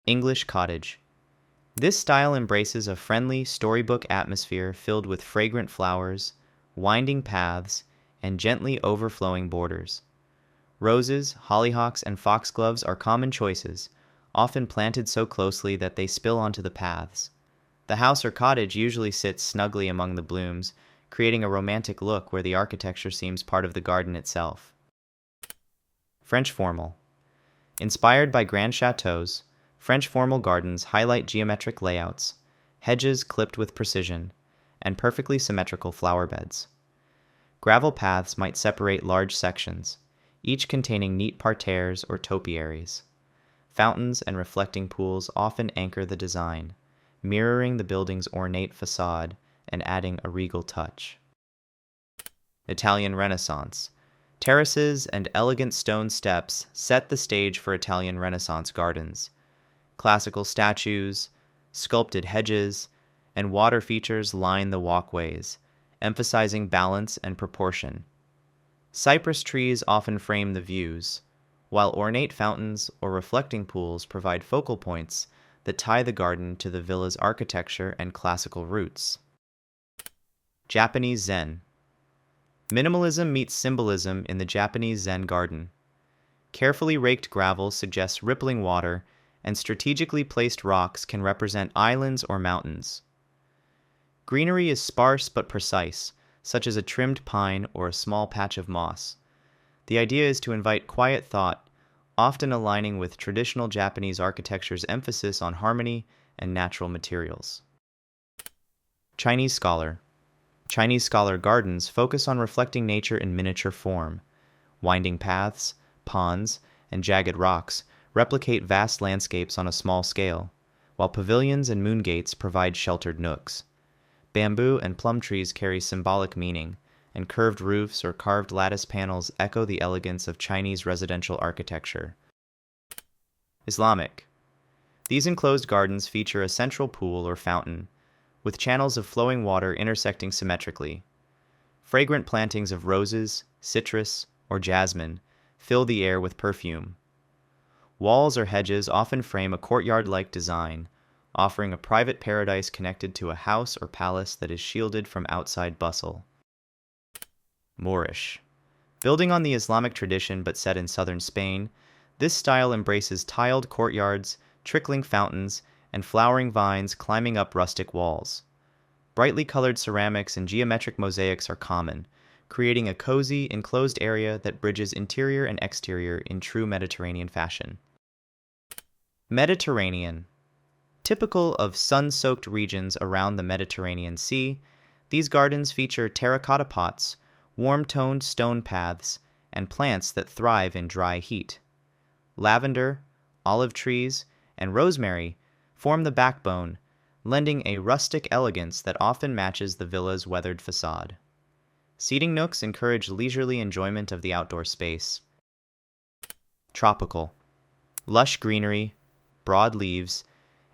English cottage. This style embraces a friendly storybook atmosphere filled with fragrant flowers, winding paths, and gently overflowing borders. Roses, hollyhocks, and foxgloves are common choices, often planted so closely that they spill onto the paths. The house or cottage usually sits snugly among the blooms, creating a romantic look where the architecture seems part of the garden itself. French formal. Inspired by grand chateaux, French formal gardens highlight geometric layouts, hedges clipped with precision, and perfectly symmetrical flower beds. Gravel paths might separate large sections, each containing neat parterres or topiaries. Fountains and reflecting pools often anchor the design, mirroring the building's ornate facade and adding a regal touch. Italian Renaissance. Terraces and elegant stone steps set the stage for Italian Renaissance gardens. Classical statues, sculpted hedges, and water features line the walkways, emphasizing balance and proportion. Cypress trees often frame the views, while ornate fountains or reflecting pools provide focal points that tie the garden to the villa's architecture and classical roots. Japanese Zen. Minimalism meets symbolism in the Japanese Zen garden. Carefully raked gravel suggests rippling water, and strategically placed rocks can represent islands or mountains. Greenery is sparse but precise, such as a trimmed pine or a small patch of moss. The idea is to invite quiet thought, often aligning with traditional Japanese architecture's emphasis on harmony and natural materials. Chinese Scholar. Chinese Scholar gardens focus on reflecting nature in miniature form. Winding paths, ponds, and jagged rocks replicate vast landscapes on a small scale, while pavilions and moon gates provide sheltered nooks. Bamboo and plum trees carry symbolic meaning, and curved roofs or carved lattice panels echo the elegance of Chinese residential architecture. Islamic. These enclosed gardens feature a central pool or fountain, with channels of flowing water intersecting symmetrically. Fragrant plantings of roses, citrus, or jasmine fill the air with perfume. Walls or hedges often frame a courtyard-like design, offering a private paradise connected to a house or palace that is shielded from outside bustle. Moorish. Building on the Islamic tradition but set in southern Spain, this style embraces tiled courtyards, trickling fountains, and flowering vines climbing up rustic walls. Brightly colored ceramics and geometric mosaics are common, creating a cozy, enclosed area that bridges interior and exterior in true Mediterranean fashion. Mediterranean. Typical of sun-soaked regions around the Mediterranean Sea, these gardens feature terracotta pots, warm-toned stone paths, and plants that thrive in dry heat. Lavender, olive trees, and rosemary form the backbone, lending a rustic elegance that often matches the villa's weathered facade. Seating nooks encourage leisurely enjoyment of the outdoor space. Tropical. Lush greenery, broad leaves,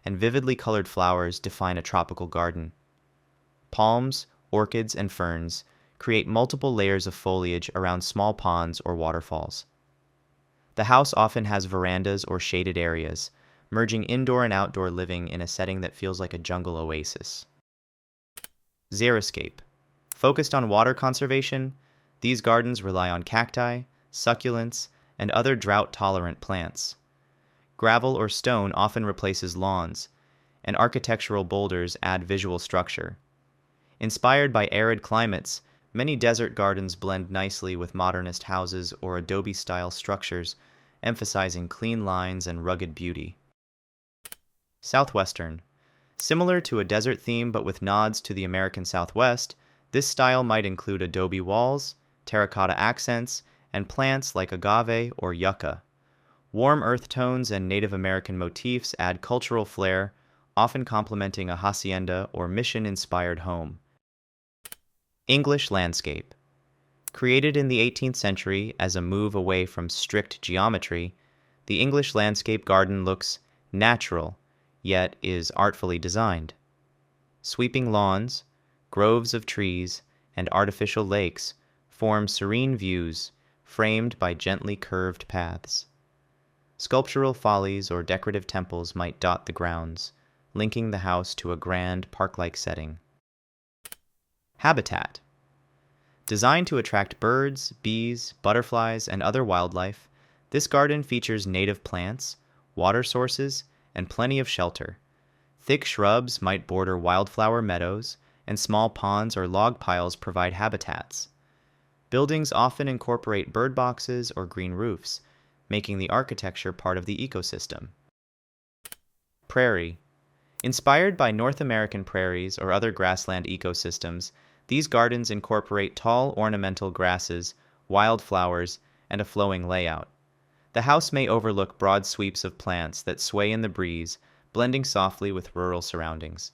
and vividly colored flowers define a tropical garden. Palms, orchids, and ferns create multiple layers of foliage around small ponds or waterfalls. The house often has verandas or shaded areas, merging indoor and outdoor living in a setting that feels like a jungle oasis. Xeriscape. Focused on water conservation, these gardens rely on cacti, succulents, and other drought-tolerant plants. Gravel or stone often replaces lawns, and architectural boulders add visual structure. Inspired by arid climates, many desert gardens blend nicely with modernist houses or adobe-style structures, emphasizing clean lines and rugged beauty. Southwestern. Similar to a desert theme but with nods to the American Southwest, this style might include adobe walls, terracotta accents, and plants like agave or yucca. Warm earth tones and Native American motifs add cultural flair, often complementing a hacienda or mission-inspired home. English landscape. Created in the 18th century as a move away from strict geometry, the English landscape garden looks natural, yet is artfully designed. Sweeping lawns, groves of trees, and artificial lakes form serene views framed by gently curved paths. Sculptural follies or decorative temples might dot the grounds, linking the house to a grand park-like setting. Habitat. Designed to attract birds, bees, butterflies, and other wildlife, this garden features native plants, water sources, and plenty of shelter. Thick shrubs might border wildflower meadows, and small ponds or log piles provide habitats. Buildings often incorporate bird boxes or green roofs, making the architecture part of the ecosystem. Prairie. Inspired by North American prairies or other grassland ecosystems, these gardens incorporate tall ornamental grasses, wildflowers, and a flowing layout. The house may overlook broad sweeps of plants that sway in the breeze, blending softly with rural surroundings.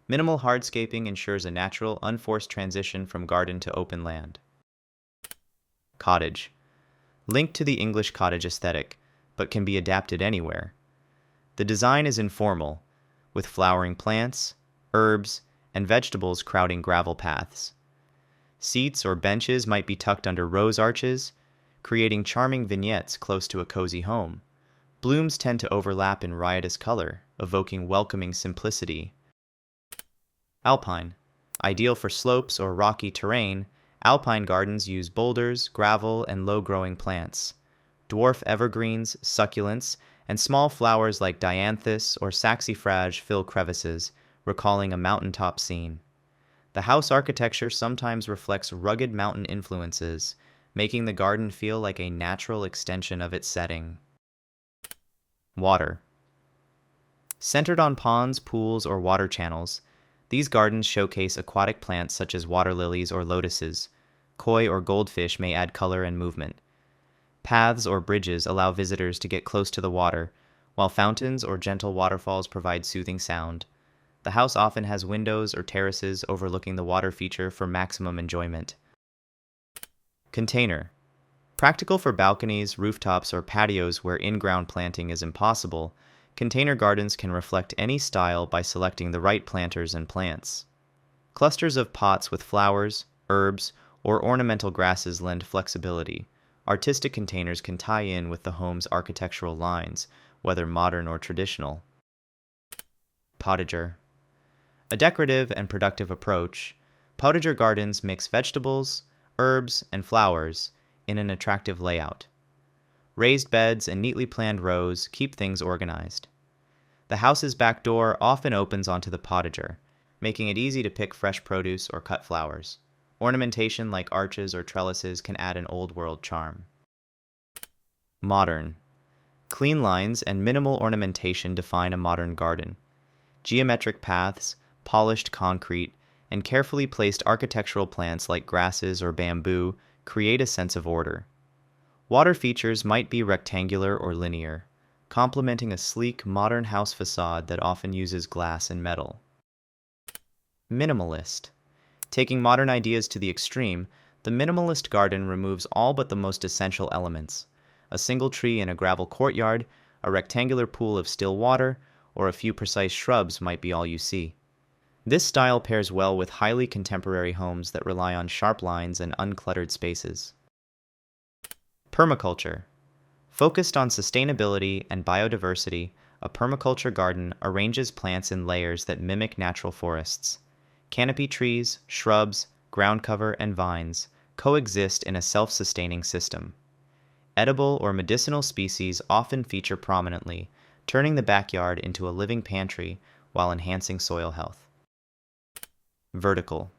Minimal hardscaping ensures a natural, unforced transition from garden to open land. Cottage. Linked to the English cottage aesthetic, but can be adapted anywhere. The design is informal, with flowering plants, herbs, and vegetables crowding gravel paths. Seats or benches might be tucked under rose arches, creating charming vignettes close to a cozy home. Blooms tend to overlap in riotous color, evoking welcoming simplicity. Alpine. Ideal for slopes or rocky terrain, alpine gardens use boulders, gravel, and low-growing plants. Dwarf evergreens, succulents, and small flowers like dianthus or saxifrage fill crevices, recalling a mountaintop scene. The house architecture sometimes reflects rugged mountain influences, making the garden feel like a natural extension of its setting. Water. Centered on ponds, pools, or water channels, these gardens showcase aquatic plants such as water lilies or lotuses. Koi or goldfish may add color and movement. Paths or bridges allow visitors to get close to the water, while fountains or gentle waterfalls provide soothing sound. The house often has windows or terraces overlooking the water feature for maximum enjoyment. Container. Practical for balconies, rooftops, or patios where in-ground planting is impossible, container gardens can reflect any style by selecting the right planters and plants. Clusters of pots with flowers, herbs, or ornamental grasses lend flexibility. Artistic containers can tie in with the home's architectural lines, whether modern or traditional. Potager. A decorative and productive approach, Potager gardens mix vegetables, herbs, and flowers in an attractive layout. Raised beds and neatly planned rows keep things organized. The house's back door often opens onto the potager, making it easy to pick fresh produce or cut flowers. Ornamentation like arches or trellises can add an old-world charm. Modern. Clean lines and minimal ornamentation define a modern garden. Geometric paths, polished concrete, and carefully placed architectural plants like grasses or bamboo create a sense of order. Water features might be rectangular or linear, complementing a sleek, modern house facade that often uses glass and metal. Minimalist. Taking modern ideas to the extreme, the minimalist garden removes all but the most essential elements. A single tree in a gravel courtyard, a rectangular pool of still water, or a few precise shrubs might be all you see. This style pairs well with highly contemporary homes that rely on sharp lines and uncluttered spaces. Permaculture. Focused on sustainability and biodiversity, a permaculture garden arranges plants in layers that mimic natural forests. Canopy trees, shrubs, ground cover, and vines coexist in a self-sustaining system. Edible or medicinal species often feature prominently, turning the backyard into a living pantry while enhancing soil health. Vertical.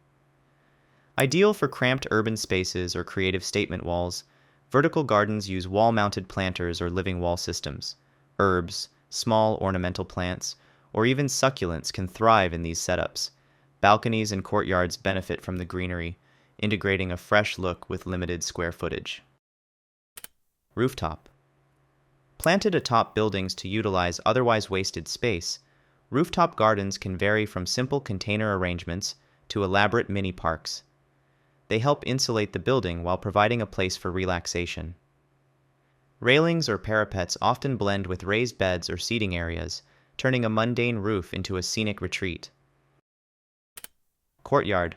Ideal for cramped urban spaces or creative statement walls, vertical gardens use wall-mounted planters or living wall systems. Herbs, small ornamental plants, or even succulents can thrive in these setups. Balconies and courtyards benefit from the greenery, integrating a fresh look with limited square footage. Rooftop. Planted atop buildings to utilize otherwise wasted space, rooftop gardens can vary from simple container arrangements to elaborate mini parks. They help insulate the building while providing a place for relaxation. Railings or parapets often blend with raised beds or seating areas, turning a mundane roof into a scenic retreat. Courtyard.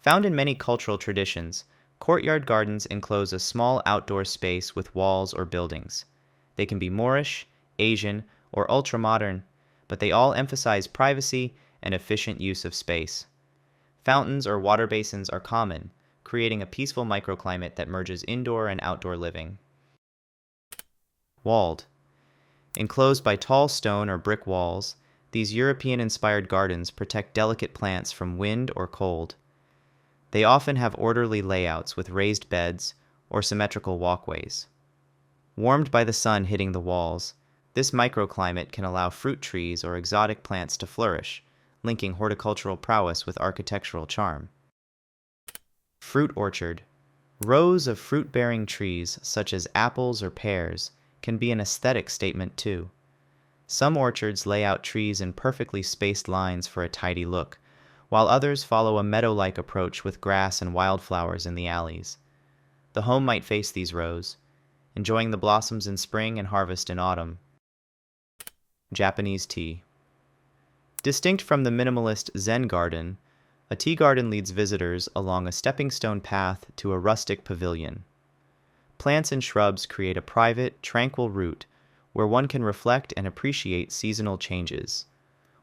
Found in many cultural traditions, courtyard gardens enclose a small outdoor space with walls or buildings. They can be Moorish, Asian, or ultra-modern, but they all emphasize privacy and efficient use of space. Fountains or water basins are common, creating a peaceful microclimate that merges indoor and outdoor living. Walled. Enclosed by tall stone or brick walls, these European-inspired gardens protect delicate plants from wind or cold. They often have orderly layouts with raised beds or symmetrical walkways. Warmed by the sun hitting the walls, this microclimate can allow fruit trees or exotic plants to flourish, linking horticultural prowess with architectural charm. Fruit orchard. Rows of fruit-bearing trees, such as apples or pears, can be an aesthetic statement too. Some orchards lay out trees in perfectly spaced lines for a tidy look, while others follow a meadow-like approach with grass and wildflowers in the alleys. The home might face these rows, enjoying the blossoms in spring and harvest in autumn. Japanese tea. Distinct from the minimalist Zen garden, a tea garden leads visitors along a stepping-stone path to a rustic pavilion. Plants and shrubs create a private, tranquil route where one can reflect and appreciate seasonal changes.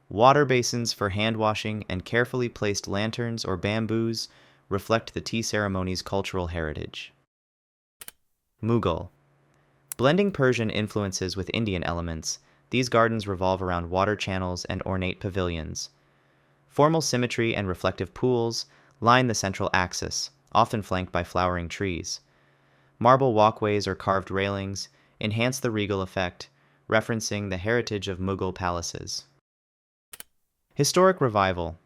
Water basins for hand-washing and carefully placed lanterns or bamboos reflect the tea ceremony's cultural heritage. Mughal. Blending Persian influences with Indian elements, these gardens revolve around water channels and ornate pavilions. Formal symmetry and reflective pools line the central axis, often flanked by flowering trees. Marble walkways or carved railings enhance the regal effect, referencing the heritage of Mughal palaces. Historic revival.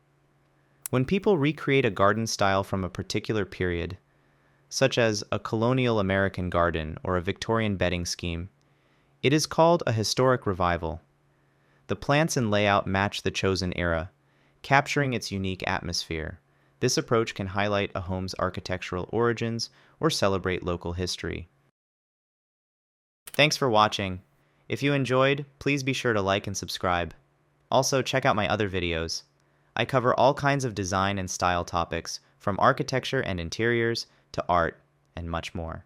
When people recreate a garden style from a particular period, such as a colonial American garden or a Victorian bedding scheme, it is called a historic revival. The plants and layout match the chosen era, capturing its unique atmosphere. This approach can highlight a home's architectural origins or celebrate local history. Thanks for watching. If you enjoyed, please be sure to like and subscribe. Also, check out my other videos. I cover all kinds of design and style topics, from architecture and interiors to art, and much more.